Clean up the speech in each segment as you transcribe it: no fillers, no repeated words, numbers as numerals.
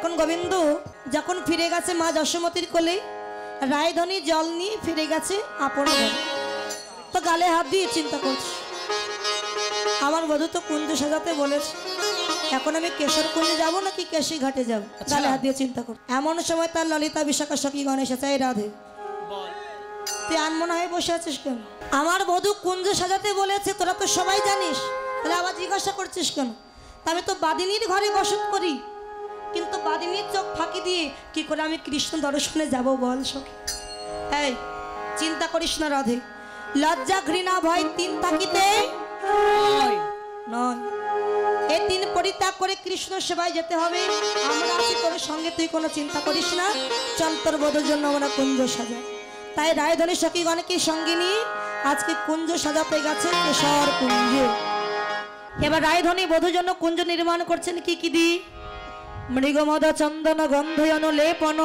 এখন গোবিন্দ যখন ফিরে গেছে মা যশোমতীর কোলে, রায়ধনী জল নিয়ে ফিরে গেছে আপন ঘরে। তো গালে হাত দিয়ে চিন্তা করছে, আমার বধূ তো কুঞ্জ সাজাতে বলেছে, এখন আমি কেশর কুঞ্জে যাবো নাকি কেশি ঘাটে যাবো? গালে হাত দিয়ে চিন্তা কর। এমন সময় তার ললিতা বিশাখা সখী গণ এসেছে। এই রাধে, তুই আনমনা হয়ে বসে আছিস কেন? আমার বধূ কুঞ্জ সাজাতে বলেছে, তোরা তো সবাই জানিস, তাহলে আবার জিজ্ঞাসা করছিস কেন? তা আমি তো বাদিনীর ঘরে বসত করি, কিন্তু বাদিনীর চোখ ফাঁকি দিয়ে কি করে আমি কৃষ্ণ দর্শনে যাব বল সখী? এই চিন্তা করিস না রাধে, লজ্জা ঘৃণা ভয় তিন থাকিতে নয়, এই তিন পরিত্যাগ করে কৃষ্ণ সেবায় যেতে হবে। আমরা আছি তোর সঙ্গে, তুই কোনো চিন্তা করিস না। চল তোর বধূর জন্য আমরা কুঞ্জ সাজাই। তাই রায়ধনী সখীগণকে সঙ্গে নিয়ে আজকে কুঞ্জ সাজাতে গেছে কেশর কুঞ্জে। এবার রায়ধনী বধূর জন্য কুঞ্জ নির্মাণ করছেন কি কি দি? মৃগমদ চন্দন গন্ধয়ন লেপন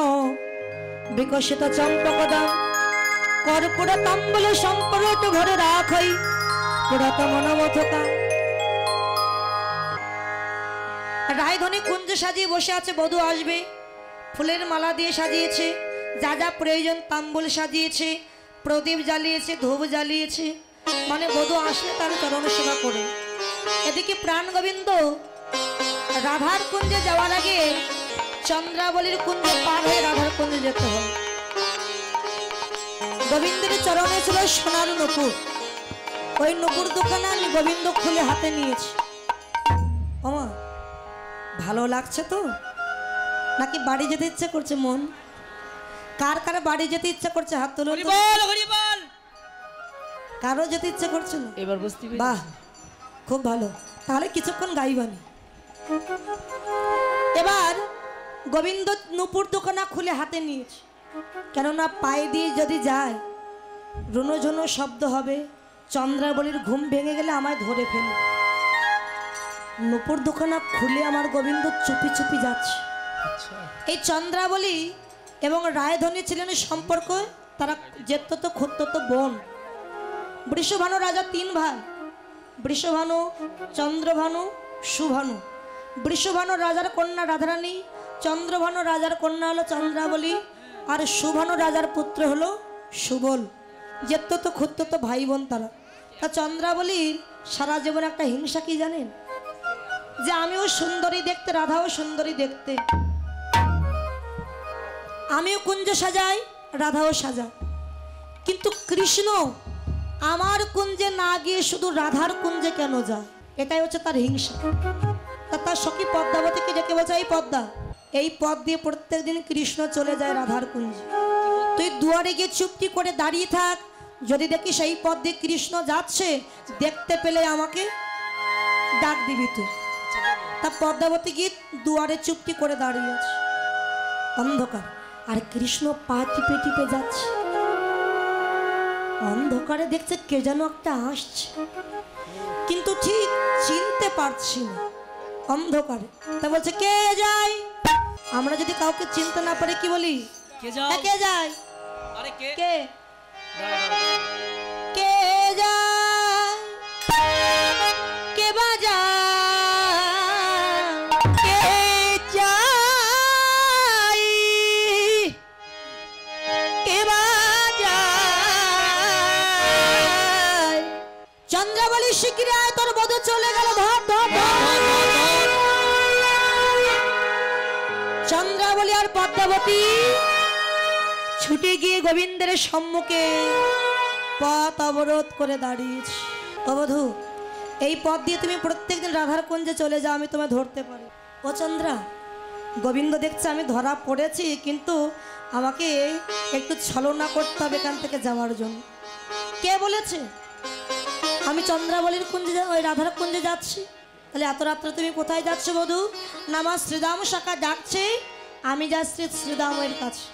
বিকশিত চম্পকদান কর্পূর তাম্বুল সম্পরট ঘরে রাখই পুরাত মনোমথকা। রায়ধনী কুঞ্জ সাজিয়ে বসে আছে, বধূ আসবে, ফুলের মালা দিয়ে সাজিয়েছে, যা যা প্রয়োজন তাম্বুল সাজিয়েছে, প্রদীপ জ্বালিয়েছে, ধূপ জ্বালিয়েছে, মানে বধূ আসলে তার চরণ সেবা করে। এদিকে প্রাণ গোবিন্দ রাধার কুঞ্জে যাওয়ার আগে চন্দ্রাবলীর কুঞ্জে পার হয়ে রাধার কুঞ্জে যেতে হয়। গোবিন্দের চরণে ছিল সোনার নুপুর, ওই নুপুর দোকানে আমি গোবিন্দ খুলে হাতে নিয়েছি। ওমা ভালো লাগছে তো, নাকি বাড়ি যেতে ইচ্ছা করছে? মন কার কার বাড়ি যেতে ইচ্ছা করছে? হাত তুলুন। কারো যেতে ইচ্ছা করছে না? এবার বুঝতে পেরেছি। বাহ, খুব ভালো, তাহলে কিছুক্ষণ গাইবানি। এবার গোবিন্দ নুপুর দোকানা খুলে হাতে নিয়েছে, কেননা পায়ে দিয়ে যদি যায় রুনুঝুনু শব্দ হবে, চন্দ্রাবলীর ঘুম ভেঙে গেলে আমায় ধরে ফেলে। নুপুর দোকানা খুলে আমার গোবিন্দ চুপি চুপি যাচ্ছে। এই চন্দ্রাবলী এবং রায়ধনী ছিলেন সম্পর্ক, তারা যেত ক্ষুদ্র বোন। বৃষভানু রাজা তিন ভাই, বৃষভানু, চন্দ্রভানু, সুভানু। বৃষভানু রাজার কন্যা রাধারানী, চন্দ্রভানু রাজার কন্যা হলো চন্দ্রাবলী, আর সুভানু রাজার পুত্র হলো সুবল। যেত ক্ষুদ্র ভাই বোন তারা। তা চন্দ্রাবলীর সারা জীবন একটা হিংসা কি জানেন? যে আমিও সুন্দরী দেখতে, রাধাও সুন্দরী দেখতে, আমিও কুঞ্জ সাজাই, রাধাও সাজাই, কিন্তু কৃষ্ণ আমার কুঞ্জে না গিয়ে শুধু রাধার কুঞ্জে কেন যায়? এটাই হচ্ছে তার হিংসা। তা তার সখী পদ্মাবতীকে ডেকে বলছে, এই পদ্মা, এই পথ দিয়ে প্রত্যেক দিন কৃষ্ণ চলে যায় রাধার কুঞ্জে, তুই দুয়ারে গিয়ে চুপটি করে দাঁড়িয়ে থাক, যদি দেখি সেই পথ দিয়ে কৃষ্ণ যাচ্ছে, দেখতে পেলে আমাকে ডাক দিবি তুই। তা পদ্মাবতী গিয়ে দুয়ারে চুপটি করে দাঁড়িয়ে আছে, অন্ধকার, আর কৃষ্ণ পা টিপে টিপে যাচ্ছে। অন্ধকারে দেখছে কে যেন একটা আসছে, কিন্তু ঠিক চিনতে পারছি না অন্ধকারে। তা বলছে কে যায়? আমরা যদি কাউকে চিনতে না পারি কি বলি? কে যায়? কে যায়? আরে কে কে কে যায়? কে বাজা? কে চাই? কে বাজা? চন্দ্রাবলী শিগগিরি আয়, তোর বধূ চলে গেল, ধর ধর ধর। চন্দ্রাবলী আর পদ্মাবতী ছুটে গিয়ে গোবিন্দের সম্মুখে পথ অবরোধ করে দাঁড়িয়েছে। ও বধূ, এই পথ দিয়ে তুমি প্রত্যেকদিন রাধার কুঞ্জে চলে যাও, আমি তোমায় ধরতে পারি। ও চন্দ্রা, গোবিন্দ দেখছে আমি ধরা পড়েছি, কিন্তু আমাকে একটু ছলনা করতে হবে এখান থেকে যাওয়ার জন্য। কে বলেছে আমি চন্দ্রাবলীর কুঞ্জে, ওই রাধার কুঞ্জে যাচ্ছি? তাহলে এত রাত্রে তুমি কোথায় যাচ্ছ বধূ? না, আমার শ্রীদাম শাখা ডাকছে, আমি যাচ্ছি শ্রীদামের কাছে।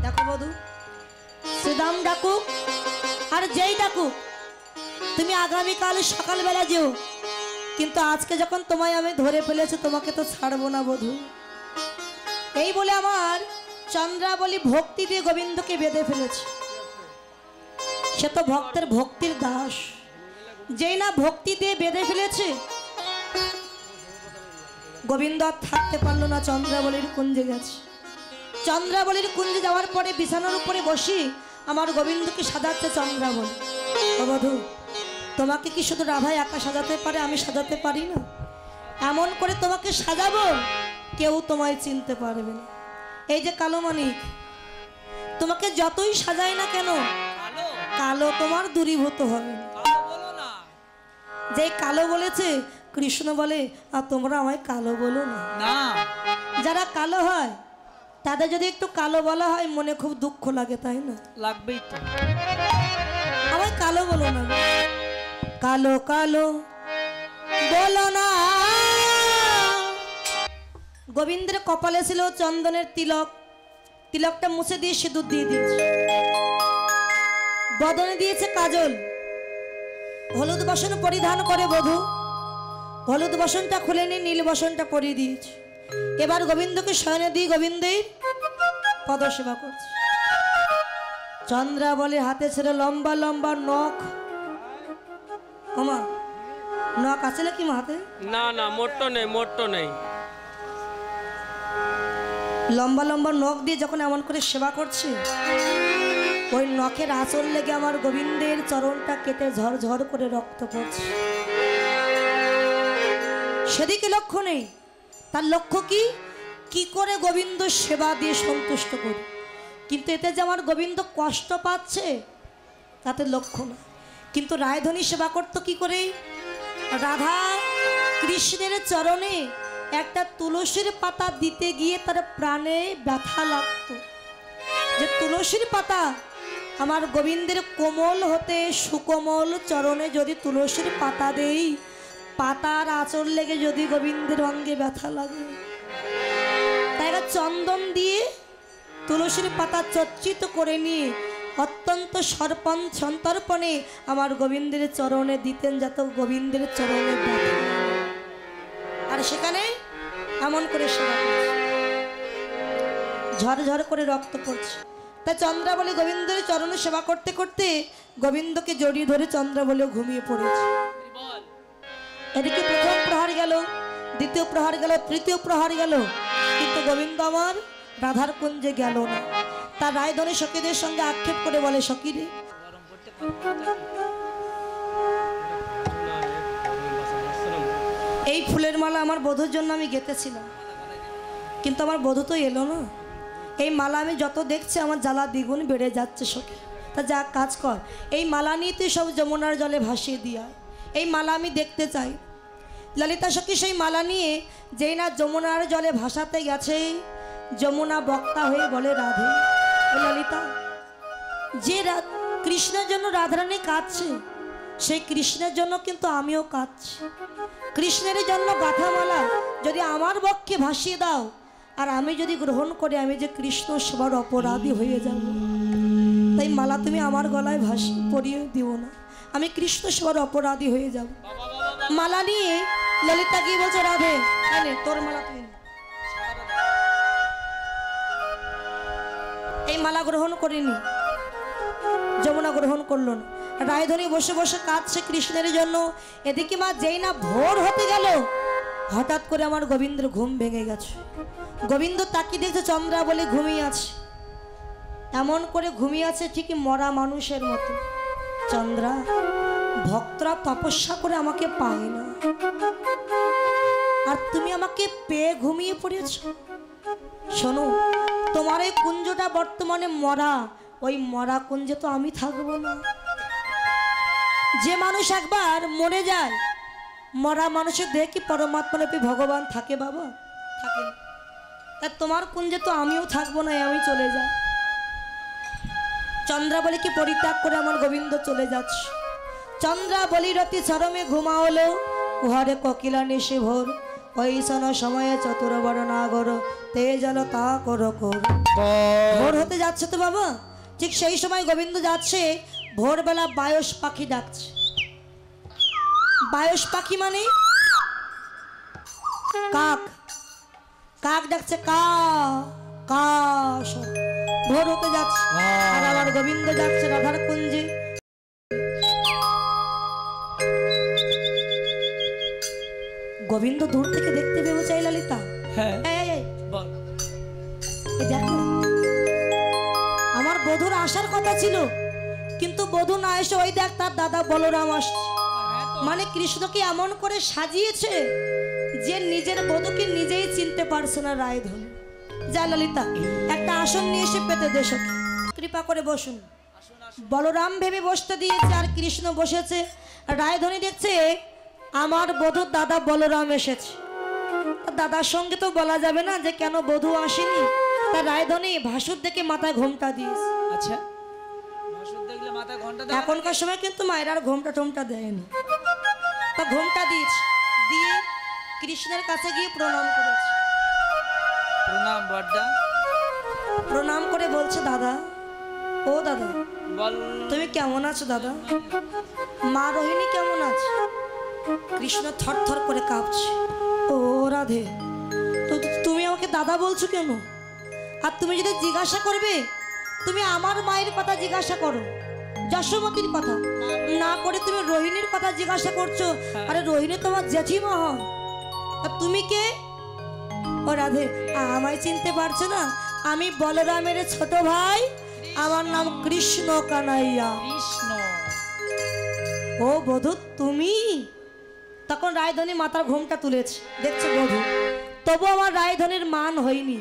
দেখো বধূ, শ্রীদাম ডাকুক আর যেই ডাকুক, তুমি আগামীকাল সকালবেলা যেও, কিন্তু আজকে যখন তোমায় আমি ধরে ফেলেছি, তোমাকে তো ছাড়বো না বধূ। এই বলে আমার চন্দ্রাবলী ভক্তি দিয়ে গোবিন্দকে বেঁধে ফেলেছে। সে তো ভক্তের ভক্তির দাস, যেই না ভক্তি দিয়ে বেঁধে ফেলেছে, গোবিন্দ আর থাকতে পারলো না, চন্দ্রাবলীর কুঞ্জে গেছে। চন্দ্রাবলীর কুঞ্জে যাওয়ার পরে বিছানার উপরে বসি আমার গোবিন্দকে সাজাচ্ছে চন্দ্রাবলী। ও বধূ, তোমাকে কি শুধু রাধাই একা সাজাতে পারে? আমি সাজাতে পারি না? এমন করে তোমাকে সাজাবো কেউ তোমায় চিনতে পারবে না। এই যে কালো মানিক, তোমাকে যতই সাজাই না কেন কালো তোমার দূরীভূত হবে না। যে কালো বলেছে কৃষ্ণ বলে আর তোমরা আমায় কালো বলো না। যারা কালো হয় তাদের যদি একটু কালো বলা হয় মনে খুব দুঃখ লাগে, তাই না? লাগবেই তো। আমায় কালো বলো না, কালো কালো বলো না। গোবিন্দের কপালে ছিল চন্দনের তিলক, তিলকটা মুছে দিয়ে সিঁদুর দিয়ে দিয়েছে। বদনে দিয়েছে কাজল, হলুদ বসন পরিধান করে বধূ হলুদ বসনটা খুলে নিয়ে নীল বসনটা পরিয়ে দিয়েছে। এবার গোবিন্দকে শয়নে দিয়ে গোবিন্দের পদসেবা করছে। চন্দ্রাবলী হাতে ছিল লম্বা লম্বা নখ। ওমা, নখ আছে নাকি মা হাতে? না না, মোট্টো নেই, মোট্টো নেই। লম্বা লম্বা নখ দিয়ে যখন এমন করে সেবা করছে, ওই নখের আঁচল লেগে আমার গোবিন্দের চরণটা কেটে ঝরঝর করে রক্ত পড়ছে। সেদিকে লক্ষ্য নেই, তার লক্ষ্য কি কি করে গোবিন্দ সেবা দিয়ে সন্তুষ্ট করি। কিন্তু এতে যে আমার গোবিন্দ কষ্ট পাচ্ছে তাতে লক্ষ্য না। কিন্তু রায়ধনী সেবা করতো কি করে? রাধা কৃষ্ণের চরণে একটা তুলসীর পাতা দিতে গিয়ে তার প্রাণে ব্যথা লাগতো। যে তুলসীর পাতা আমার গোবিন্দের কোমল হতে সুকোমল চরণে যদি তুলসীর পাতা দেই, পাতার আঁচল লেগে যদি গোবিন্দের অঙ্গে ব্যথা লাগে, তাই চন্দন দিয়ে তুলসীর পাতা চর্চিত করে নিয়ে অত্যন্ত সন্তর্পণে আমার গোবিন্দের চরণে দিতেন, যাতে গোবিন্দের চরণে ব্যথা। আর সেখানে এমন করে সেবা করছে, ঝরঝর করে রক্ত পড়ছে। তাই চন্দ্রাবলী গোবিন্দের চরণে সেবা করতে করতে গোবিন্দকে জড়িয়ে ধরে চন্দ্রাবলী ঘুমিয়ে পড়েছে। এদিকে প্রথম প্রহার গেল, দ্বিতীয় প্রহার গেল, তৃতীয় প্রহার গেল, কিন্তু গোবিন্দ আমার রাধার কুঞ্জে গেল না। তার রায়ধনী সখীদের সঙ্গে আক্ষেপ করে বলে, সখীরে এই ফুলের মালা আমার বধূর জন্য আমি গেঁথেছিলাম, কিন্তু আমার বধূ তো এলো না। এই মালা আমি যত দেখছি আমার জ্বালা দ্বিগুণ বেড়ে যাচ্ছে সখী। তা যা কাজ কর, এই মালা নিয়ে তুই সব যমুনার জলে ভাসিয়ে দিয়া, এই মালা আমি দেখতে চাই। ললিতা সখী সেই মালা নিয়ে যেই না যমুনার জলে ভাসাতে গেছে, যমুনা বক্তা হয়ে বলে, রাধে ললিতা, যে কৃষ্ণের জন্য রাধারানী কাঁদছে সেই কৃষ্ণের জন্য কিন্তু আমিও কাঁদছি। কৃষ্ণের জন্য গাঁথা মালা যদি আমার বক্ষে ভাসিয়ে দাও আর আমি যদি গ্রহণ করে, আমি যে কৃষ্ণ সেবার অপরাধী হয়ে যাব। তাই মালা তুমি আমার গলায় পরিয়ে দিও না, আমি কৃষ্ণ সেবার অপরাধী হয়ে যাব। মালা নিয়ে ললিতা গিয়ে বলছে, রাধে তোর মালা তুই এই মালা গ্রহণ করিনি। যমুনা গ্রহণ করলো না। রায়ধনী বসে বসে কাঁদছে কৃষ্ণের জন্য। এদিকে মা যেই না ভোর হতে গেল, হঠাৎ করে আমার গোবিন্দের ঘুম ভেঙে গেছে। গোবিন্দ তাকিয়ে দেখছে চন্দ্রাবলী ঘুমিয়ে আছে, এমন করে ঘুমিয়ে আছে ঠিকই মরা মানুষের মতো। চন্দ্রা, ভক্তরা তপস্যা করে আমাকে পায় না, আর তুমি আমাকে পেয়ে ঘুমিয়ে পড়েছ। শোনো, তোমার এই কুঞ্জটা বর্তমানে মরা, ওই মরা কুঞ্জে তো আমি থাকবো না। যে মানুষ একবার মরে যায়, মরা মানুষের দেহে কি পরমাত্মা রূপী ভগবান থাকে বাবা? থাকে না। তা তোমার কুঞ্জে তো আমিও থাকবো না, আমি চলে যাই। চন্দ্রাবলীকে পরিত্যাগ করে আমার গোবিন্দ চলে যাচ্ছে। চন্দ্রাবলী রতি চরমে ঘুমাওলো, উহারে কোকিলা নিশি ভোর, ঐসন সময়ে চতুরবর নাগর তেজল তা করো কর। ভোর হতে যাচ্ছে তো বাবা, ঠিক সেই সময় গোবিন্দ যাচ্ছে, ভোরবেলা বায়স পাখি ডাকছে। বায়স পাখি মানে কাক, কাক ডাকছে কা কা। ভোর হতে যাচ্ছে আর আমার গোবিন্দ যাচ্ছে রাধার কুঞ্জে। গোবিন্দ দূর থেকে দেখতে পেয়ে চাই ললিতা, হ্যাঁ এই, এই, বল। এই দেখো, আমার বধূর আসার কথা ছিল, কিন্তু বধূ না এসে ওই দেখ তার দাদা বলরাম আসছে। মানে কৃষ্ণকে এমন করে সাজিয়েছে যে নিজের বধূকে নিজেই চিনতে পারছে না রায়ধন। যা ললিতা, একটা আসন নিয়ে এসে পেতে দে সখী, কৃপা করে বসুন। বলরাম ভেবে বসতে দিয়েছে আর কৃষ্ণ বসেছে। রায়ধনী দেখছে আমার বধূর দাদা বলরাম এসেছে। দাদার সঙ্গে তো বলা যাবে না যে কেন বধূ আসেনি, তার রায়ধনী ভাসুর দেখে মাথায় ঘোমটা দিয়েছে। আচ্ছা, ভাসুর দেখলে মাথায় ঘন্টা দেয়? এখনকার সময় কিন্তু মায়ের আর ঘোমটা টোমটা দেয়নি, তা ঘোমটা দিয়েছে, দিয়ে কৃষ্ণের কাছে গিয়ে প্রণাম করেছে। প্রণাম বড়দা। প্রণাম করে বলছে দাদা, ও দাদা বল। তুমি কেমন আছো দাদা? মা রোহিণী কেমন আছে? কৃষ্ণ থরথর করে কাঁপছে। ও রাধে, তুমি আমাকে দাদা বলছো কেন? আর তুমি যদি জিজ্ঞাসা করবে, তুমি আমার মায়ের কথা জিজ্ঞাসা করো, যশোমতীর কথা না করে তুমি রোহিণীর কথা জিজ্ঞাসা করছো। আরে রোহিণী তোমার জেঠিমা হয়, আর তুমি কে? ও রাধে, আমায় চিনতে পারছো না? আমি বলরামের ছোট ভাই, আমার নাম কৃষ্ণ কানাইয়া। কৃষ্ণ। ও বধূ তুমি? তখন রায়ধনী মাথার ঘোমটা তুলেছে, দেখছে বধূ, তবু আমার রায়ধনীর মান হয়নি।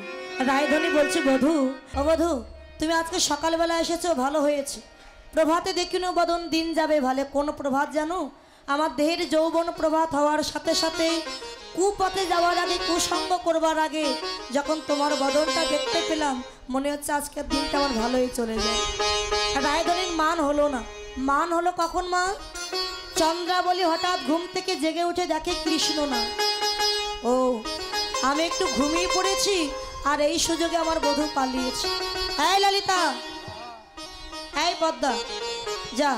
রায়ধনী বলছে বধূ, ও বধূ তুমি আজকে সকালবেলা এসেছো, ভালো হয়েছে। প্রভাতে দেখিনো বদন দিন যাবে ভালে। কোন প্রভাত জানো? আমার দেহের যৌবন প্রভাত হওয়ার সাথে সাথে কুপথে যাওয়ার আগে, কুসঙ্গ করবার আগে যখন তোমার বদনটা দেখতে পেলাম, মনে হচ্ছে আজকের দিনটা আমার ভালোই চলে যায়। রায়ধনীর মান হলো না। মান হলো কখন মা? চন্দ্রাবলী হঠাৎ ঘুম থেকে জেগে উঠে দেখে কৃষ্ণ না। ও, আমি একটু ঘুমিয়ে পড়েছি আর এই সুযোগে আমার বধূ পালিয়েছে। এই ললিতা, এই পদ্মা, যা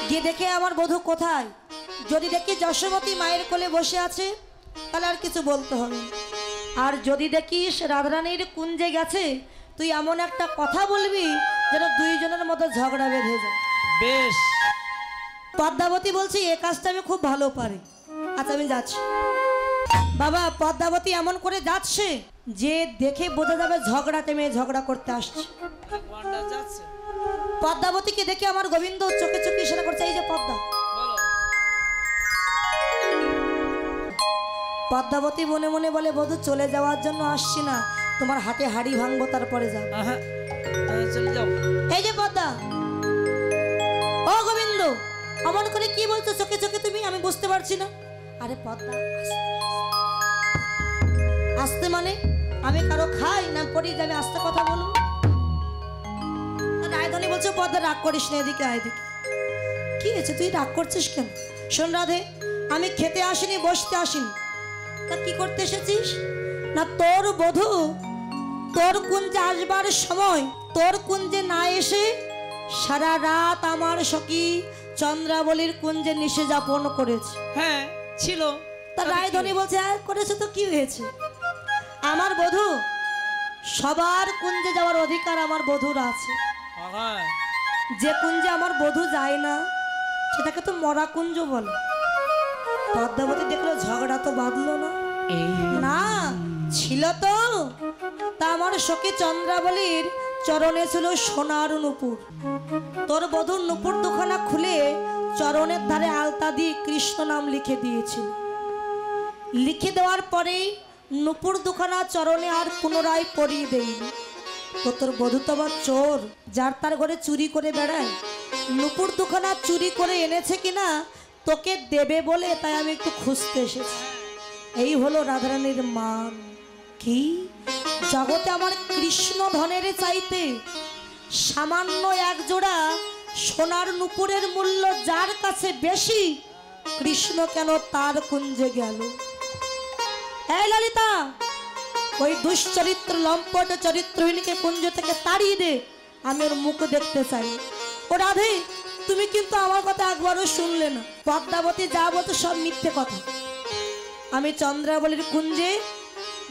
গিয়ে দেখে আমার বধূ কোথায়। যদি দেখি যশোমতী মায়ের কোলে বসে আছে, তাহলে আর কিছু বলতে হবে। আর যদি দেখিস রাধারানীর কুঞ্জে গেছে, তুই এমন একটা কথা বলবি যেন দুইজনের মধ্যে ঝগড়া বেঁধে যায়। বেশ। পদ্মাবতী বলছি এ কাজটা আমি খুব ভালো পারি। আচ্ছা আমি যাচ্ছি। বাবা, পদ্মাবতী এমন করে যাচ্ছে যে দেখে বোঝা যাবে ঝগড়াতে মেয়ে ঝগড়া করতে আসছে। ঘন্টা যাচ্ছে। পদ্মাবতীকে দেখে আমার গোবিন্দ চোখে চোখে ইশারা করছে, এই যে পদ্মা। বলো। পদ্মাবতী মনে মনে বলে, বধূ চলে যাওয়ার জন্য আসছি না, তোমার হাটে হাড়ি ভাঙবো তারপরে যাও। আহা, চলে যাও। এই যে পদ্মা, ও গোবিন্দ, অমন করে কি বলছো চোখে চোখে তুমি? আমি বুঝতে পারছি না। আরে পদ্মা, আস্তে মানে আমি কারো খাই না পড়ি যে আমি আস্তে কথা বলবো? রায়ধনী বলছে পদ্মা রাগ করিস না, এদিকে আয়, এদিকে। কি হয়েছে, তুই রাগ করছিস কেন? শোন রাধে, আমি খেতে আসিনি, বসতে আসিনি। তা কি করতে এসেছিস? না তোর বধূ তোর কুঞ্জে আসবার সময় তোর কুঞ্জে না এসে সারা রাত আমার সখী চন্দ্রাবলীর কুঞ্জে নিশে যাপন করেছে। হ্যাঁ ছিল। তা রায়ধনী বলছে, করেছে তো কি হয়েছে? আমার বধূ, সবার কুঞ্জে যাওয়ার অধিকার আমার বধূর আছে। হ্যাঁ। যে কুঞ্জে আমার বধূ যায় না সেটাকে তো মরা কুঞ্জ বলে। পদ্মাবতী দেখলো ঝগড়া তো বাঁধলো না। না ছিল তো। তা আমার সখী চন্দ্রাবলীর চরণে ছিল সোনার নুপুর। তোর বধূর নুপুর দুখানা খুলে চরণের ধারে আলতা দিয়ে কৃষ্ণ নাম লিখে দিয়েছিল। লিখে দেওয়ার পরে নুপুর দুখানা চরণে আর পুনরায় পরিয়ে দেয়নি। তো তোর বধূ তো আবার চোর, যার তার ঘরে চুরি করে বেড়ায়। নুপুর দুখানা চুরি করে এনেছে কিনা তোকে দেবে বলে, তাই আমি একটু খুঁজতে এসেছি। এই হলো রাধারানীর মান। কি জগতে আমার কৃষ্ণ ধনের চাইতে সামান্য এক জোড়া সোনার নুপুরের মূল্য যার কাছে বেশি, কৃষ্ণ কেন তার কুঞ্জে গেল? এই ললিতা, ওই দুশ্চরিত্র লম্পট চরিত্রহীনকে কুঞ্জ থেকে তাড়িয়ে দে, আমি ওর মুখ দেখতে চাই। ও রাধে, তুমি কিন্তু আমার কথা একবারও শুনলে না। পদ্মাবতী যা বলতো সব মিথ্যে কথা। আমি চন্দ্রাবলীর কুঞ্জে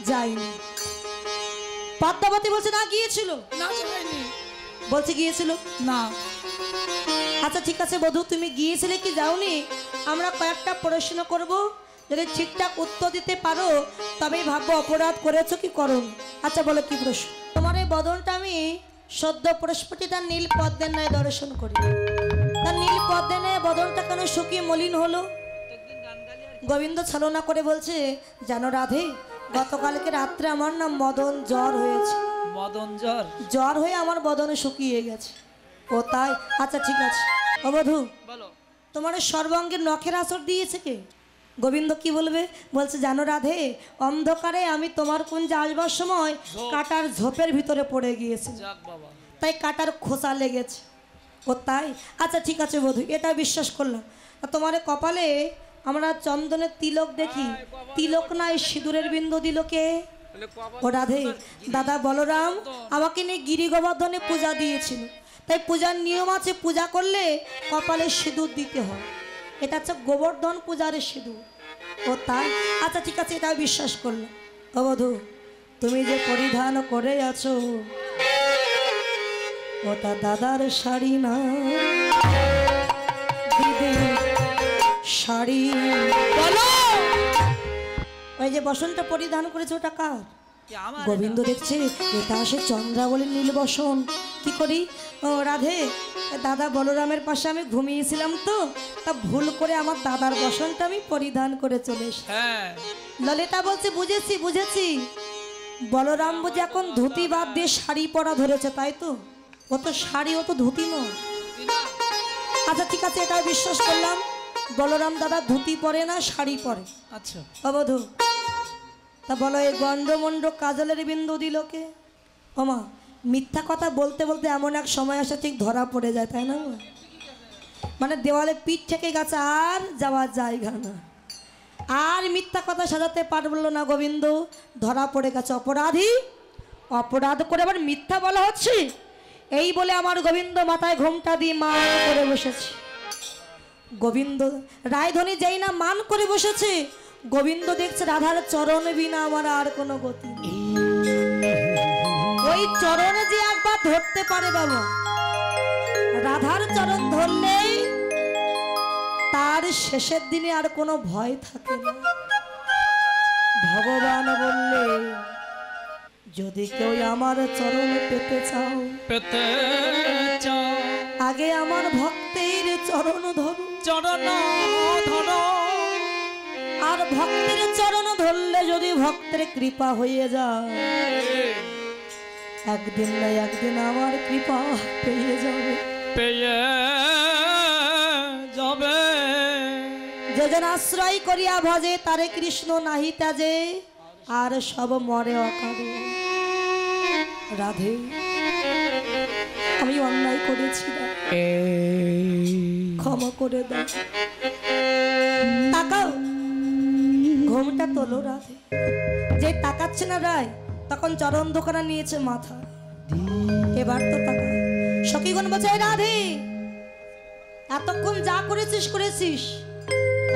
যাইনি। পদ্মাবতী বলছে না গিয়েছিল। না যায়নি। বলছে গিয়েছিল না। আচ্ছা ঠিক আছে বধূ, তুমি গিয়েছিলে কি যাওনি? আমরা কয়েকটা প্রশ্ন করব, যদি ঠিকঠাক উত্তর দিতে পারো তবেই ভাববো অপরাধ করেছো কি করো। আচ্ছা বলো কি প্রশ্ন? তোমার এই বদনটা আমি সদ্য প্রস্ফুটিত নীল পদ্মের ন্যায় দর্শন করি। তার নীল পদ্মের ন্যায় বদনটা কেন শুকিয়ে মলিন হলো? গোবিন্দ ছলনা করে বলছে, জানো রাধে, গতকালকে রাত্রে আমার নাম মদন জ্বর হয়েছে। মদন জ্বর? জ্বর হয়ে আমার বদনে শুকিয়ে গেছে। ও তাই? আচ্ছা ঠিক আছে। ও বধূ, বলো। তোমার সর্বাঙ্গের নখের আসর দিয়েছে কে? গোবিন্দ কি বলবে? বলছে, জানো রাধে, অন্ধকারে আমি তোমার কুঞ্জে আসবার সময় কাটার ঝোপের ভিতরে পড়ে গিয়েছে, যাক বাবা। তাই কাটার খোসা লেগেছে। ও তাই? আচ্ছা ঠিক আছে বধূ, এটা বিশ্বাস করলাম। তোমার কপালে আমরা চন্দনের তিলক দেখি, তিলক নাই সিঁদুরের বিন্দু দিল কে? ও রাধে, দাদা বলরাম আমাকে নিয়ে গিরি গোবর্ধনে পূজা দিয়েছিল, তাই পূজার নিয়ম আছে, পূজা করলে কপালে সিঁদুর দিতে হয়। এটা হচ্ছে গোবর্ধন পূজার সিঁদুর। ও তাই? আচ্ছা ঠিক আছে, এটা বিশ্বাস করলাম। ও বধূ, তুমি যে পরিধান করে আছো ওটা দাদার শাড়ি না, দিদির শাড়ি। বলো, ওই যে বসন্ত পরিধান করেছে ওটা কার? কি আমার? গোবিন্দ দেখছে এটা আসে চন্দ্রাবলীর নীল বসন। কি করি? ও রাধে, দাদা বলরামের পাশে আমি ঘুমিয়েছিলাম তো, তা ভুল করে আমার দাদার বসনটা আমি পরিধান করে চলে এসেছি। হ্যাঁ। ললিতা বলছে, বুঝেছি বুঝেছি, বলরাম বুঝে এখন ধুতি বাদ দিয়ে শাড়ি পরা ধরেছে, তাই তো? ও তো শাড়ি, ও তো ধুতি নয়। আচ্ছা ঠিক আছে, এটা বিশ্বাস করলাম। বলরাম দাদা ধুতি পরে না, শাড়ি পরে। আচ্ছা। অবধু, তা বলো এই গন্ডমন্ড কাজলের বিন্দু দিল কে? ওমা, মিথ্যা কথা বলতে বলতে এমন এক সময় আসে ঠিক ধরা পড়ে যায়, তাই না? মানে দেওয়ালে পিঠ থেকে গেছে, আর যাওয়ার জায়গা না, আর মিথ্যা কথা সাজাতে পারলো না গোবিন্দ, ধরা পড়ে গেছে। অপরাধী, অপরাধ করে আবার মিথ্যা বলা হচ্ছে, এই বলে আমার গোবিন্দ মাথায় ঘোমটা দিয়ে মান করে বসেছে। গোবিন্দ রায়ধনী যেই না মান করে বসেছে, গোবিন্দ দেখছে রাধার চরণ বিনা আমার আর কোনো গতি নেই। ওই চরণে যে একবার ধরতে পারে বাবা, রাধার চরণ ধরলেই তার শেষের দিনে আর কোনো ভয় থাকে না। ভগবান বললে, যদি কেউ আমার চরণ পেতে চাও, পেতে চাও, আগে আমার ভক্তের চরণ ধরো। চরণ ধরো। আর ভক্তের চরণ ধরলে যদি ভক্তের কৃপা হয়ে যায়, একদিন না একদিন আমার কৃপা পেয়ে যাবে, পেয়ে যাবে। যেজন আশ্রয় করিয়া ভজে তারে কৃষ্ণ নাহি ত্যাজে, আর সব মরে অকালে। রাধে, আমি অন্যায় করেছি না, ক্ষমা করে দাও। তাকাও, ঘুমটা তোলো রাধে। যে তাকাচ্ছে না রায়, তখন চরণ দোকানা নিয়েছে মাথা। এবার তো তাকা। সখীগণ বলছে, রাধে এতক্ষণ যা করেছিস করেছিস,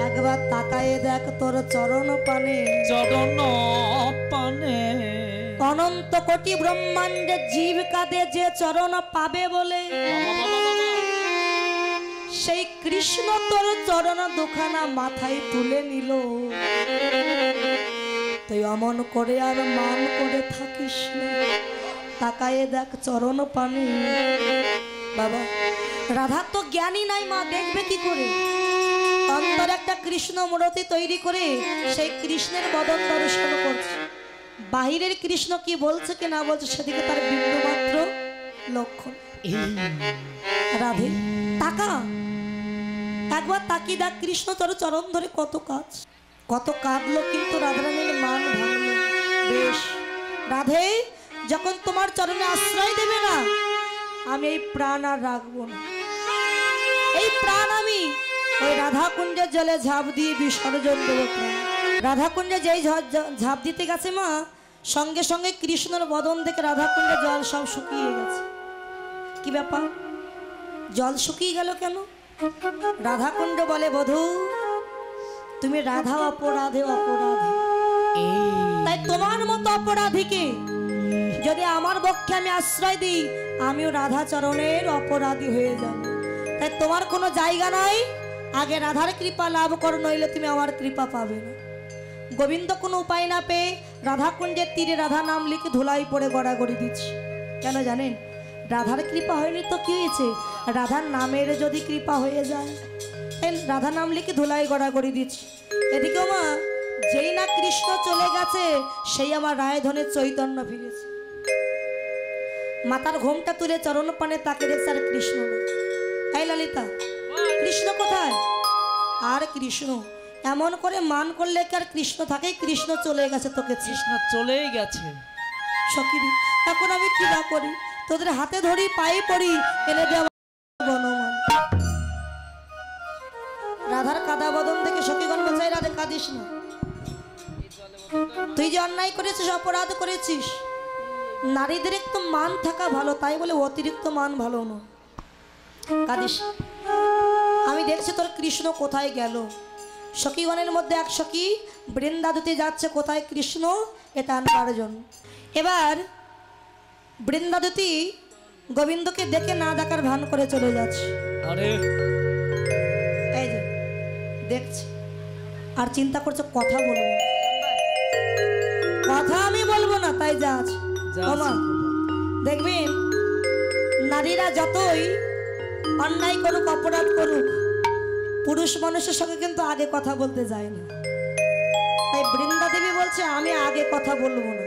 একবার তাকায়ে দেখ তোর চরণ পানে। চরণ পানে অনন্ত কোটি ব্রহ্মাণ্ডের জীব কাঁদে যে চরণ পাবে বলে, সেই কৃষ্ণ তোর চরণ দুখানা মাথায় তুলে নিল। তুই অমন করে আর মান করে থাকিস না, তাকায়ে দেখ চরণ পানে। বাবা, রাধা তো জ্ঞানী নাই, মা দেখবে কি করে? অন্তর একটা কৃষ্ণ মূর্তি তৈরি করে সেই কৃষ্ণের বদন দর্শন করছে। বাহিরের কৃষ্ণ কি বলছে কি না বলছে সেদিকে তার বিন্দু মাত্র লক্ষ্য। রাধে তাকা, একবার তাকিয়ে দেখ কৃষ্ণ তোর চরণ ধরে কত কাজ, কত কাঁদলো, কিন্তু রাধারানীর মান ভাঙলো। বেশ রাধে, যখন তোমার চরণে আশ্রয় দেবে না, আমি এই প্রাণ আর রাখবো না। এই প্রাণ আমি ওই রাধাকুণ্ডের জলে ঝাঁপ দিয়ে বিসর্জন দেবো। রাধাকুণ্ডে যেই ঝাঁপ দিতে গেছে মা, সঙ্গে সঙ্গে কৃষ্ণর বদন থেকে রাধাকুণ্ডে জল সব শুকিয়ে গেছে। কি ব্যাপার, জল শুকিয়ে গেল কেন? রাধাকুণ্ড বলে, বধূ তুমি রাধা অপরাধে অপরাধী, তাই তোমার মতো অপরাধীকে যদি আমার পক্ষে আমি আশ্রয় দিই, আমিও রাধা চরণের অপরাধী হয়ে যাব। তাই তোমার কোনো জায়গা নাই, আগে রাধার কৃপা লাভ করো, নইলে তুমি আমার কৃপা পাবে না। গোবিন্দ কোনো উপায় না পেয়ে রাধাকুঞ্জের তীরে রাধা নাম লিখে ধুলাই পড়ে গড়াগড়ি দিচ্ছে। কেন জানেন? রাধার কৃপা হয়নি তো কি হয়েছে, রাধার নামের যদি কৃপা হয়ে যায়, রাধা নাম লিখে ধুলাই গড়াগড়ি দিচ্ছে। এদিকে মা, যেই না কৃষ্ণ চলে গেছে সেই আমার রায়ধনের চৈতন্য ফিরেছে। মাতার ঘোমটা তুলে চরণ পানে তাকে দেখছে আর কৃষ্ণ না। এই ললিতা, কৃষ্ণ কোথায়? আর কৃষ্ণ এমন করে মান করলে কি আর কৃষ্ণ থাকে? কৃষ্ণ চলে গেছে, তোকে কৃষ্ণ চলেই গেছে। সকিরি, এখন আমি কি না করি? তোদের হাতে ধরি, পায়ে পড়ি, এনে দেওয়া বনমান। রাধার কাদা বদন থেকে সখীগণ বলছে, রাধে কাঁদিস না, তুই যে অন্যায় করেছিস, অপরাধ করেছিস। নারীদের একটু মান থাকা ভালো, তাই বলে অতিরিক্ত মান ভালো না। কাঁদিস, আমি দেখছি তোর কৃষ্ণ কোথায় গেল। সখীগণের মধ্যে এক সখী বৃন্দাবতী যাচ্ছে, কোথায় কৃষ্ণ এটা আনবার জন্য। এবার বৃন্দাবতী গোবিন্দকে দেখে না দেখার ভান করে চলে যাচ্ছে। আরে এই যে দেখছি আর চিন্তা করছে কথা বলবো, কথা আমি বলবো না, তাই যা আছে। ওমা, দেখবেন নারীরা যতই অন্যায় করুক, অপরাধ করুক, পুরুষ মানুষের সঙ্গে কিন্তু আগে কথা বলতে যায় না। তাই বৃন্দা দেবী বলছে, আমি আগে কথা বলবো না,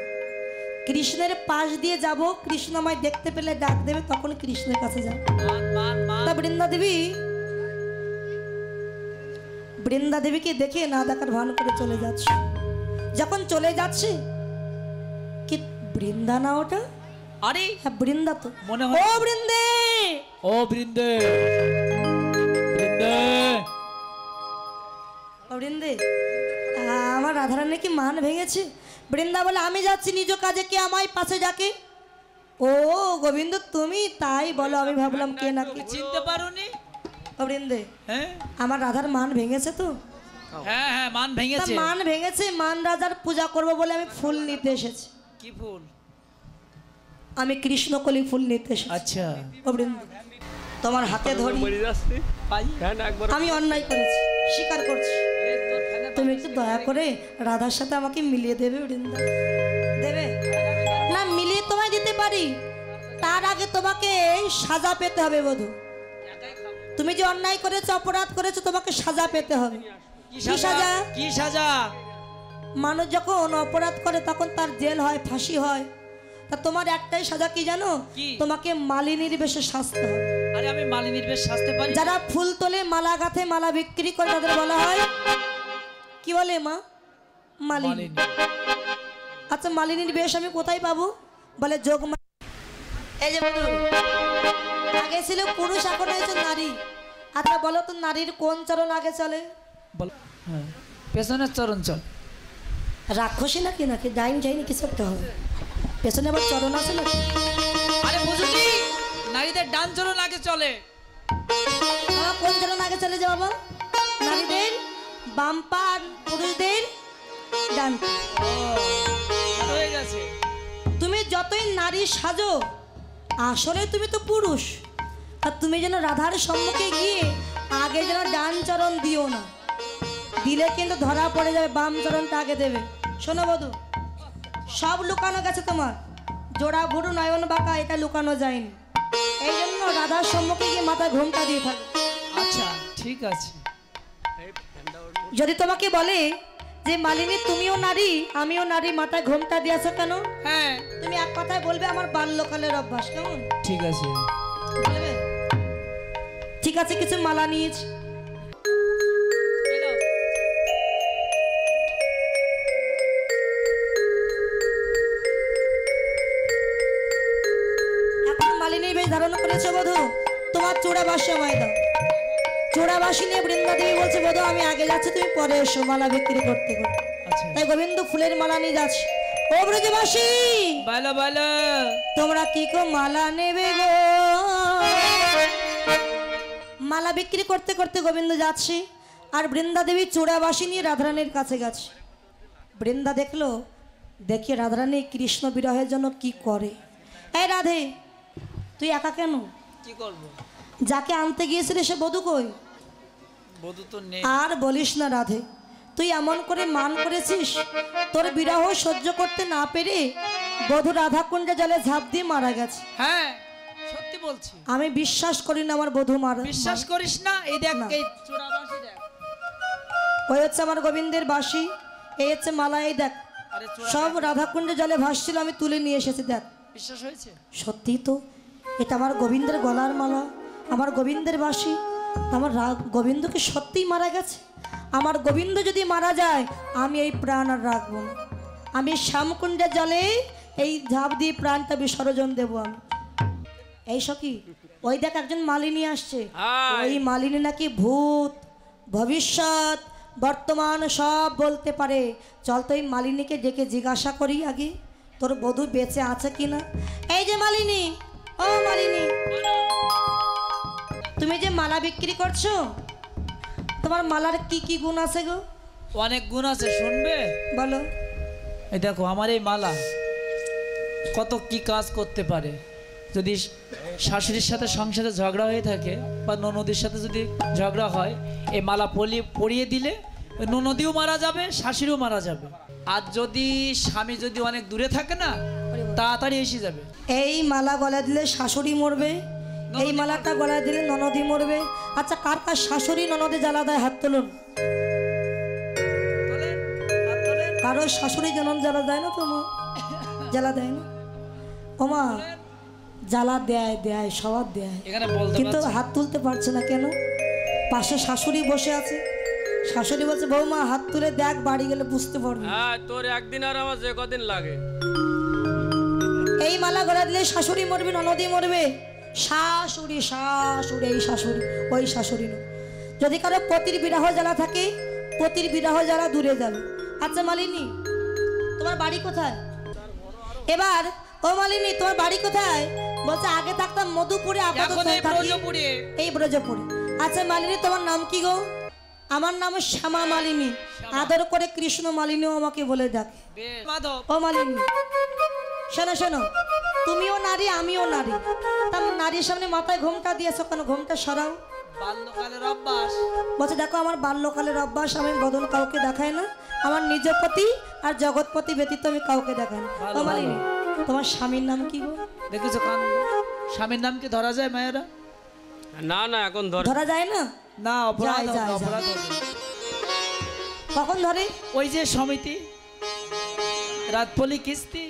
কৃষ্ণের পাশ দিয়ে যাব, কৃষ্ণ আমায় দেখতে পেলে ডাক দেবে, তখন কৃষ্ণের কাছে যাব। তা বৃন্দা দেবীকে দেখে না দেখার ভান করে চলে যাচ্ছে। যখন চলে যাচ্ছে, কি বৃন্দা না ওটা? আরে হ্যাঁ বৃন্দা তো মনে হয়। ও বৃন্দে, ও বৃন্দে, বৃন্দে, ও বৃন্দে, আমার রাধারানী কি মান ভেঙেছে? বৃন্দা বলে, আমি যাচ্ছি নিজ কাজে, কে আমায় পাশে যাকে। ও গোবিন্দ তুমি, তাই বলো, আমি ভাবলাম কে না কে। চিনতে পারোনি? ও বৃন্দে, হ্যাঁ আমার রাধার মান ভেঙেছে তো? হ্যাঁ হ্যাঁ, মান তা ভেঙেছে। মান ভেঙেছে, মান রাজার পূজা করব বলে আমি ফুল নিতে এসেছি। কি ফুল? আমি কৃষ্ণকলি ফুল নিতে এসেছি। আচ্ছা, ও বৃন্দে, তোমার হাতে ধরি, পাই। আমি অন্যায় করেছি, স্বীকার করছি। তুমি একটু দয়া করে রাধার সাথে আমাকে মিলিয়ে দেবে বৃন্দা? দেবে না? মিলিয়ে তোমায় দিতে পারি, তার আগে তোমাকে সাজা পেতে হবে বধূ। তুমি যে অন্যায় করেছো, অপরাধ করেছো, তোমাকে সাজা পেতে হবে। কি কি সাজা? কি সাজা? মানুষ যখন অপরাধ করে তখন তার জেল হয়, ফাঁসি হয়। তা তোমার একটাই সাজা, কি জানো? কি? তোমাকে মালিনীর বেশে সাজতে হবে। আরে আমি মালিনীর বেশ সাজতে পারি? যারা ফুল তোলে, মালা গাঁথে, মালা বিক্রি করে, তাদের বলা হয় কি বলে মা? মালিনী। আচ্ছা, মালিনীর বেশ আমি কোথায় পাবো? বলে যোগ। এই যে বন্ধু, আগে ছিল পুরুষ, এখন হয়েছে নারী। আচ্ছা বলো তো, নারীর কোন চরণ আগে চলে? বল। হ্যাঁ, পেছনের চরণ চল। রাক্ষসী নাকি, নাকি ডাইন যাইনি কিছু একটা হবে, পেছনে আবার চরণ আছে নাকি? আরে বুঝুনি, নারীদের ডান চরণ আগে চলে। কোন চরণ আগে চলে যে বাবা? নারীদের বাম পা, আর পুরুষদের ডান পা। হয়ে গেছে। তুমি যতই নারী সাজো, আসলে তুমি তো পুরুষ। আর তুমি যেন রাধার সম্মুখে গিয়ে আগে যেন ডান চরণ দিও না, দিলে কিন্তু ধরা পড়ে যাবে। বাম চরণটা আগে দেবে। শোনো বধূ, সব লুকানো গেছে তোমার, জোড়া ভুরু নয়ন বাঁকা, এটা লুকানো যায়নি। এই জন্য রাধার সম্মুখে গিয়ে মাথা ঘোমটা দিয়ে থাকে। আচ্ছা ঠিক আছে। যদি তোমাকে বলে যে মালিনী তুমিও নারী, আমিও নারী, মাথায় ঘোমটা দিয়েছো কেন? হ্যাঁ, তুমি এক কথায় বলবে আমার বাল্যকালের অভ্যাস। কেমন ঠিক আছে। বলবে? ঠিক আছে, কিছু মালা নিয়েছি। এখন মালিনীর বেশ ধারণ করেছো বধূ, তোমার চূড়াবাসী আমায় দাও। চূড়াবাসী নিয়ে বৃন্দা দেবী বলছে, বধূ আমি আগে যাচ্ছি, তুমি পরে এসো মালা বিক্রি করতে করতে। আচ্ছা, তাই গোবিন্দ ফুলের মালা নিয়ে যাচ্ছে। ও ব্রজবাসী, বলো বলো, তোমরা কি কো মালা নেবে গো? মালা বিক্রি করতে করতে গোবিন্দ যাচ্ছে, আর বৃন্দা দেবী চূড়াবাসী নিয়ে রাধারানীর কাছে গেছে। বৃন্দা দেখলো, দেখে রাধারানী কৃষ্ণ বিরহের জন্য কি করে। এই রাধে, তুই একা কেন? কি করব? যাকে আনতে গিয়েছিলে সে বধূ কই? বধূ তো নেই। আর বলিস না রাধে, তুই এমন করে মান করেছিস, তোর বিরহ সহ্য করতে না পেরে বধূ রাধাকুণ্ডে জলে ঝাঁপ দিয়ে মারা গেছে। হ্যাঁ সত্যি বলছি। আমি বিশ্বাস করি না আমার বধূ মারা। বিশ্বাস করিস না? এই দেখ, না। এই চূড়া বাঁশি দেখ। ওই হচ্ছে আমার গোবিন্দের বাঁশি, এই হচ্ছে মালা, এই দেখ আরে চূড়া সব দেখ। রাধাকুণ্ডে জলে ভাসছিল, আমি তুলে নিয়ে এসেছি। দেখ বিশ্বাস হয়েছে? সত্যি তো, এটা আমার গোবিন্দের গলার মালা, আমার গোবিন্দের বাঁশি। আমার গোবিন্দকে সত্যিই মারা গেছে। আমার গোবিন্দ যদি মারা যায়, আমি এই প্রাণ আর রাখবো না। আমি শ্যামকুণ্ডের জলে এই ঝাঁপ দিয়ে প্রাণটা বিসর্জন দেবো আমি। এই সখী, ওই দেখ একজন মালিনী আসছে। হাই। ওই মালিনী নাকি ভূত, ভবিষ্যৎ, বর্তমান সব বলতে পারে। চল তো এই মালিনীকে ডেকে জিজ্ঞাসা করি আগে, তোর বধূ বেঁচে আছে কিনা। এই যে মালিনী, ও মালিনী, তুমি যে মালা বিক্রি করছো, তোমার মালার কি কি গুণ আছে গো? অনেক গুণ আছে, শুনবে? বলো। এই দেখো আমার এই মালা কত কি কাজ করতে পারে। যদি শাশুড়ির সাথে সংসারে ঝগড়া হয়ে থাকে বা ননদির সাথে যদি ঝগড়া হয়, এই মালা পরিয়ে দিলে ওই ননদিও মারা যাবে, শাশুড়িও মারা যাবে। আর যদি স্বামী যদি অনেক দূরে থাকে না, তাড়াতাড়ি এসে যাবে। এই মালা গলায় দিলে শাশুড়ি মরবে, এই মালাটা গলায় দিলে ননদি মরবে। আচ্ছা, কার কার শাশুড়ি ননদে জ্বালা দেয়? হাত তুলুন। তোলেন, হাত তোলেন। কারো শাশুড়ি ননদ জ্বালা দেয় না? তো মা জ্বালা দেয় না? ও মা, জ্বালা দেয়, দেয়, সবার দেয়, এখানে বলতে কিন্তু পারছি। হাত তুলতে পারছে না কেন? পাশে শাশুড়ি বসে আছে, শাশুড়ি বলছে বৌমা হাত তুলে দেখ, বাড়ি গেলে বুঝতে পারবি। হ্যাঁ, তোর একদিন আর আমার যে কদিন লাগে। এই মালা গলা দিলে শাশুড়ি মরবে, ননদি মরবে। শাশুড়ি, শাশুড়ি, এই শাশুড়ি, ওই শাশুড়ি না। যদি কারো পতির বিরহ জ্বালা থাকে, পতির বিরহ জ্বালা দূরে যাবে। আচ্ছা মালিনী, তোমার বাড়ি কোথায়? এবার ও মালিনী, তোমার বাড়ি কোথায়? বলছে আগে থাকতাম মধুপুরে, আপাতত এখন এই থাকি ব্রজপুরে। এই ব্রজপুরে। আচ্ছা মালিনী, তোমার নাম কি গো? আমার নাম শ্যামা মালিনী, আদর করে কৃষ্ণ মালিনীও আমাকে বলে ডাকে। বেশ, মাধব। ও মালিনী, শোনো শোনো, তুমিও নারী, আমিও নারী। তা নারীর সামনে মাথায় ঘোমটা দিয়েছো কেন? ঘোমটা সরাও। বাল্যকালের অভ্যাস। বলছে দেখো আমার বাল্যকালের অভ্যাস, আমি বদন কাউকে দেখাই না। আমার নিজ পতি আর জগৎপতি ব্যতীত আমি কাউকে দেখাই না। ও মালিনী, তোমার স্বামীর নাম কি গো? দেখেছো কান? স্বামীর নাম কি ধরা যায় মায়েরা? না না, এখন ধর। ধরা যায় না? না, অপরাধ যায়, হবে, যায়, অপরাধ যায়। হবে। কখন ধরে? ওই যে সমিতি, রাতপলি কিস্তি,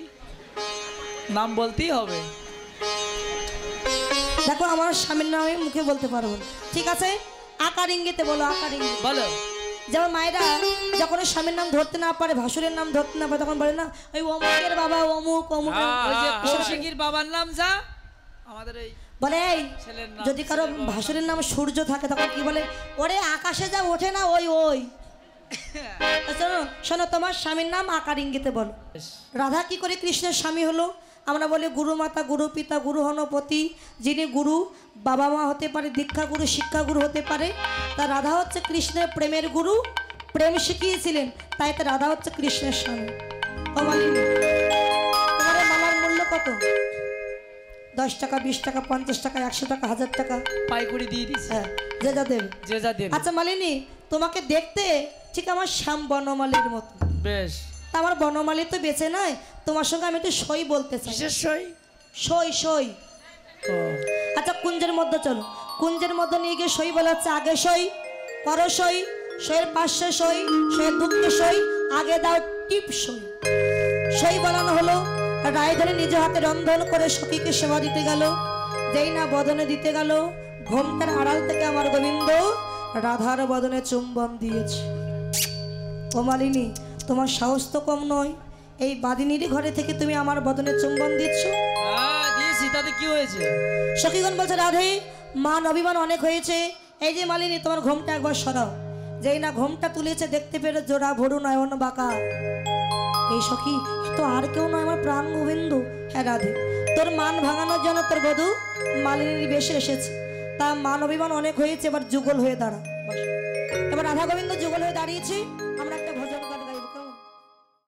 নাম বলতেই হবে। দেখো আমার স্বামীর নাম আমি মুখে বলতে পারবো না। ঠিক আছে, আকার ইঙ্গিতে বলো, আকার ইঙ্গিত। বলো। যেমন মায়েরা যখন স্বামীর নাম ধরতে না পারে, ভাসুরের নাম ধরতে না পারে, তখন বলে না ওই অমুকের বাবা অমুক অমুক। ওই যে হ্যাঁ, কৌশিকীর বাবার নাম যা, আমাদের এই বলে এই ছেলের নাম, যদি কারো ছেলের বাবার ভাসুরের নাম সূর্য থাকে, তখন কি বলে? ওরে আকাশে যা ওঠে না ওই ওই। শোনো শোনো, তোমার স্বামীর নাম আকার ইঙ্গিতে বলো। রাধা কি করে কৃষ্ণের স্বামী হলো? আমরা বলি গুরু মাতা, গুরু পিতা, গুরু হনপতি। যিনি গুরু, বাবা মা হতে পারে, দীক্ষা গুরু, শিক্ষা গুরু হতে পারে। তা রাধা হচ্ছে কৃষ্ণের প্রেমের গুরু, প্রেম শিখিয়েছিলেন, তাই তো রাধা হচ্ছে কৃষ্ণের স্বামী। ও মালিনী, তোমার এই মালার মূল্য কত? 10 টাকা, 20 টাকা, 50 টাকা, 100 টাকা, 1000 টাকা? পাইকুড়ি দিয়ে দিস, হ্যাঁ, যে যা দেবে। যে যা দেবে। আচ্ছা মালিনী, তোমাকে দেখতে ঠিক আমার শ্যাম বনমালীর মতো। বেশ, তা আমার বনমালী তো বেঁচে নাই, তোমার সঙ্গে আমি একটু সই বলতে চাই। কিসের সই? সই, সই। ও, আচ্ছা কুঞ্জের মধ্যে চলো, কুঞ্জের মধ্যে নিয়ে গিয়ে সই বলা হচ্ছে। আগে সই, পর সই, সইয়ের পাশে সই, সইয়ের দুঃখে সই, আগে দাও টিপ সই। সই বলানো হলো। রায়ধরে নিজ হাতে রন্ধন করে সখীকে সেবা দিতে গেল। যেই না বদনে দিতে গেল, ঘোমটার আড়াল থেকে আমার গোবিন্দ রাধার বদনে চুম্বন দিয়েছে। ও মালিনী, তোমার সাহস তো কম নয়, এই বাদিনীর ঘরে থেকে তুমি আমার বদনে চুম্বন দিচ্ছ। হ্যাঁ দিয়েছি, তাতে কি হয়েছে? সখীগণ বলছে রাধে, মান অভিমান অনেক হয়েছে। এই যে মালিনী, তোমার ঘোমটা একবার সরাও। যেই না ঘোমটা তুলেছে, দেখতে পেরে জোড়া ভরু নয়ন বাঁকা। এই সখী, তো আর কেউ নয়, আমার প্রাণ গোবিন্দ। হ্যাঁ রাধে, তোর মান ভাঙানোর জন্য তোর বধূ মালিনীর বেশে এসেছে। তা মান অভিমান অনেক হয়েছে, এবার যুগল হয়ে দাঁড়া। এবার রাধা গোবিন্দ যুগল হয়ে দাঁড়িয়েছে।